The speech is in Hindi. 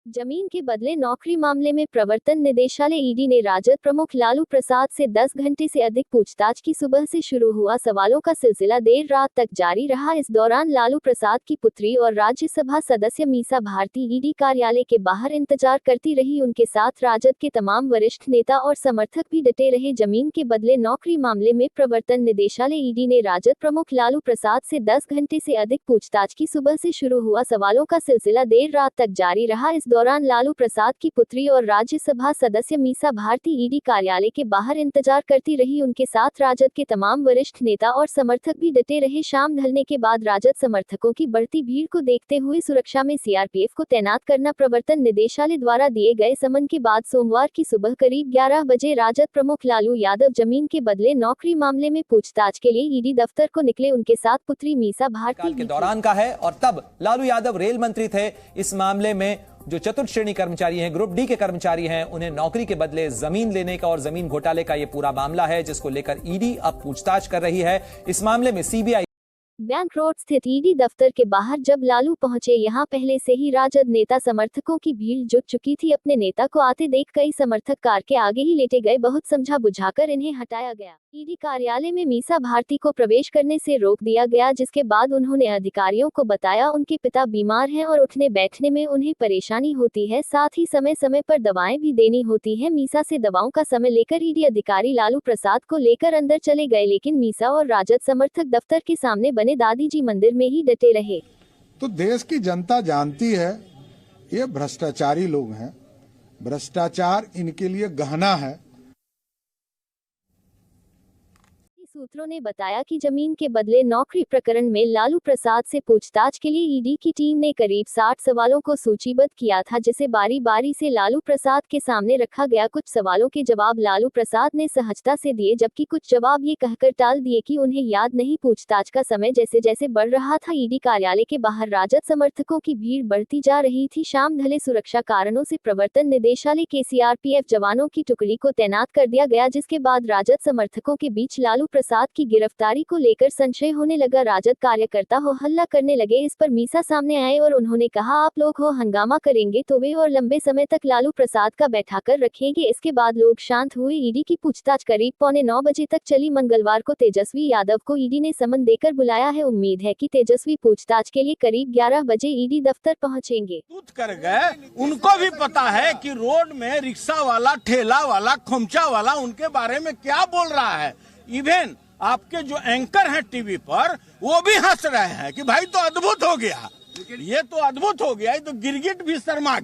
जमीन के बदले नौकरी मामले में प्रवर्तन निदेशालय ईडी ने राजद प्रमुख लालू प्रसाद से 10 घंटे से अधिक पूछताछ की। सुबह से शुरू हुआ सवालों का सिलसिला देर रात तक जारी रहा। इस दौरान लालू प्रसाद की पुत्री और राज्यसभा सदस्य मीसा भारती ईडी कार्यालय के बाहर इंतजार करती रही। उनके साथ राजद के तमाम वरिष्ठ नेता और समर्थक भी डटे रहे। जमीन के बदले नौकरी मामले में प्रवर्तन निदेशालय ईडी ने राजद प्रमुख लालू प्रसाद से 10 घंटे से अधिक पूछताछ की। सुबह से शुरू हुआ सवालों का सिलसिला देर रात तक जारी रहा। इस दौरान लालू प्रसाद की पुत्री और राज्यसभा सदस्य मीसा भारती ईडी कार्यालय के बाहर इंतजार करती रही। उनके साथ राजद के तमाम वरिष्ठ नेता और समर्थक भी डटे रहे। शाम ढलने के बाद राजद समर्थकों की बढ़ती भीड़ को देखते हुए सुरक्षा में सीआरपीएफ को तैनात करना प्रवर्तन निदेशालय द्वारा दिए गए समन के बाद सोमवार की सुबह करीब 11 बजे राजद प्रमुख लालू यादव जमीन के बदले नौकरी मामले में पूछताछ के लिए ईडी दफ्तर को निकले। उनके साथ पुत्री मीसा भारती के दौरान का है और तब लालू यादव रेल मंत्री थे। इस मामले में जो चतुर्थ श्रेणी कर्मचारी हैं, ग्रुप डी के कर्मचारी हैं, उन्हें नौकरी के बदले जमीन लेने का और जमीन घोटाले का यह पूरा मामला है, जिसको लेकर ईडी अब पूछताछ कर रही है। इस मामले में सीबीआई बैंक रोड स्थित ईडी दफ्तर के बाहर जब लालू पहुंचे, यहां पहले से ही राजद नेता समर्थकों की भीड़ जुट चुकी थी। अपने नेता को आते देख कई समर्थक कार के आगे ही लेटे गए। बहुत समझा बुझाकर इन्हें हटाया गया। ईडी कार्यालय में मीसा भारती को प्रवेश करने से रोक दिया गया, जिसके बाद उन्होंने अधिकारियों को बताया उनके पिता बीमार हैं और उठने बैठने में उन्हें परेशानी होती है, साथ ही समय समय पर दवाएं भी देनी होती है। मीसा से दवाओं का समय लेकर ईडी अधिकारी लालू प्रसाद को लेकर अंदर चले गए, लेकिन मीसा और राजद समर्थक दफ्तर के सामने बने दादी जी मंदिर में ही डटे रहे। तो देश की जनता जानती है ये भ्रष्टाचारी लोग हैं, भ्रष्टाचार इनके लिए गहना है। सूत्रों ने बताया कि जमीन के बदले नौकरी प्रकरण में लालू प्रसाद से पूछताछ के लिए ईडी की टीम ने करीब 60 सवालों को सूचीबद्ध किया था, जिसे बारी बारी से लालू प्रसाद के सामने रखा गया। कुछ सवालों के जवाब लालू प्रसाद ने सहजता से दिए, जबकि कुछ जवाब ये कहकर टाल दिए कि उन्हें याद नहीं। पूछताछ का समय जैसे जैसे बढ़ रहा था, ईडी कार्यालय के बाहर राजद समर्थकों की भीड़ बढ़ती जा रही थी। शाम ढले सुरक्षा कारणों से प्रवर्तन निदेशालय के सीआरपीएफ जवानों की टुकड़ी को तैनात कर दिया गया, जिसके बाद राजद समर्थकों के बीच लालू प्रसाद की गिरफ्तारी को लेकर संशय होने लगा। राजद कार्यकर्ता हो हल्ला करने लगे। इस पर मीसा सामने आए और उन्होंने कहा, आप लोग हो हंगामा करेंगे तो वे और लंबे समय तक लालू प्रसाद का बैठाकर रखेंगे। इसके बाद लोग शांत हुए। ईडी की पूछताछ करीब 8:45 बजे तक चली। मंगलवार को तेजस्वी यादव को ईडी ने समन देकर बुलाया है। उम्मीद है कि तेजस्वी पूछताछ के लिए करीब 11 बजे ईडी दफ्तर पहुंचेंगे। कर गए, उनको भी पता है कि रोड में रिक्शा वाला, ठेला वाला, खोमचा वाला उनके बारे में क्या बोल रहा है। इवन आपके जो एंकर हैं टीवी पर, वो भी हंस रहे हैं कि भाई तो अद्भुत हो गया, ये तो अद्भुत हो गया, ये तो गिरगिट भी शर्मा गया।